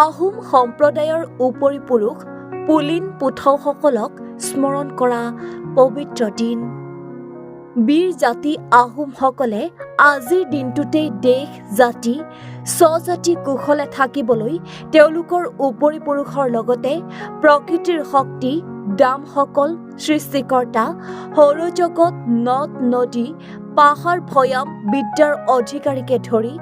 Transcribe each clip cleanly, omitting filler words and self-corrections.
আহোম সম্প্ৰদায়ৰ উপৰিপুৰুষ পুলিন পুথৌসকলক স্মৰণ কৰা পবিত্ৰ দিন। বীৰ জাতি আহোমসকলে আজিৰ দিনটোতেই দেশ জাতি স্বজাতি কুশলে থাকিবলৈ তেওঁলোকৰ উপৰিপুৰুষৰ লগতে প্ৰকৃতিৰ শক্তি দামসকল সৃষ্টিকৰ্তা সৌৰজগত নদ নদী পাহাৰ ভৈয়াম বিদ্যাৰ অধিকাৰীকে ধৰি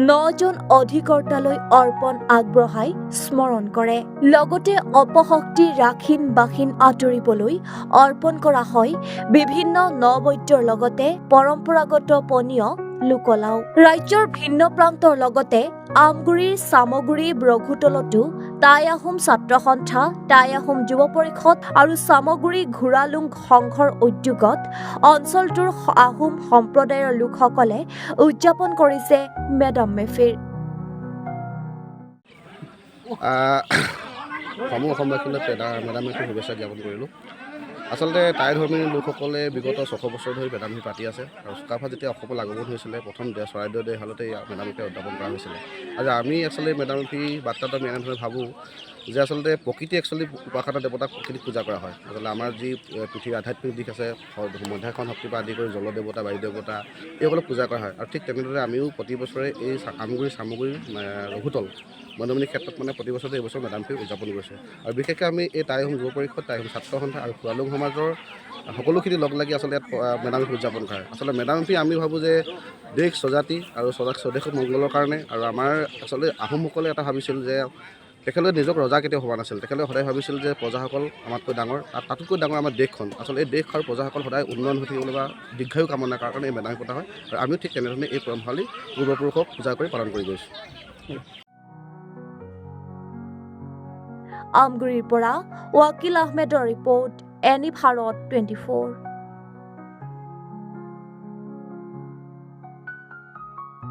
9জন অধিকৰ্তালৈ অৰ্পণ আগবঢ়াই স্মৰণ কৰে। লগতে অপশক্তি ৰাখিন বাখিন আঁতৰিবলৈ অৰ্পণ কৰা হয় বিভিন্ন নবৈদ্যৰ লগতে পৰম্পৰাগত পনীয় লোকলাও। ৰাজ্যৰ ভিন্ন প্ৰান্তৰ লগতে আমগুৰিৰ চামগুৰি ব্ৰঘুতলতো টাই আহোম ছাত্ৰ সন্থা, টাই আহোম যুৱ পৰিষদ আৰু চামগুৰি ঘোঁৰালুং সংঘৰ উদ্যোগত অঞ্চলটোৰ আহোম সম্প্ৰদায়ৰ লোকসকলে উদযাপন কৰিছে মেডাম মেফিৰ। সমূহ অসমবাসীলৈ মেডাম মেফিৰ শুভেচ্ছা জ্ঞাপন কৰিলোঁ। আচলতে টাই ধৰ্মী লোকসকলে বিগত 600 বছৰ ধৰি মেডাম মেফি পাতি আছে আৰু চুকাফা যেতিয়া অসমলৈ আগমন হৈছিলে প্ৰথম চৰাইদেউ দেহালতে মেডাম মেফি উদযাপন কৰা হৈছিলে। আৰু আমি আচলতে মেডাম মেফি বাৰ্তাটো আমি এনেধৰণে ভাবোঁ যে আচলতে প্ৰকৃতি উপাসনা দেৱতাক প্ৰকৃতিক পূজা কৰা হয়। আচলতে আমাৰ যি পৃথিৱীৰ আধ্যাত্মিক দিশ আছে মধ্যাকৰ্ষণ শক্তিৰ পৰা আদি কৰি জল দেৱতা বায়ু দেৱতা এইসকলক পূজা কৰা হয়। আৰু ঠিক তেনেদৰে আমিও প্ৰতি বছৰে এই আমগুৰি চামগুৰি ৰঘুতল মনোমণি ক্ষেত্ৰত প্ৰতি বছৰে এইবছৰ মেডাম মেফি উদযাপন কৰিছোঁ। আৰু বিশেষকৈ আমি এই টাই আহোম যুৱ পৰিষদ, টাই আহোম ছাত্ৰ সন্থা আৰু ঘোঁৰালুং সমাজৰ সকলোখিনি লগ লাগি আচলতে ইয়াত মেডাম মেফি উদযাপন কৰে। আচলতে মেডাম মেফি আমি ভাবোঁ যে দেশ স্বজাতি আৰু স্বদেশৰ মংগলৰ কাৰণে। আৰু আমাৰ আচলতে আহোমসকলে এটা ভাবিছিল যে তেখেতে নিজক ৰজা কেতিয়াও ভবা নাছিল। তেখেতে সদায় ভাবিছিল যে প্ৰজাসকল আমাতকৈ ডাঙৰ, তাতোতকৈ ডাঙৰ আমাৰ দেশখন। আচলতে এই দেশ আৰু প্ৰজাসকল সদায় উন্নয়ন হৈ থাকিবলৈ বা দীৰ্ঘায়ু কামনা কৰাৰ কাৰণে এই মেডাম মেফি পতা হয়। আৰু আমিও ঠিক তেনেধৰণে এই পৰম্পৰাৱলী পূৰ্বপুৰুষক পূজা কৰি পালন কৰি গৈছোঁ। আমগুৰিৰ পৰা ৱাকিল আহমেদৰ ৰিপৰ্ট, এনি ভাৰত 24।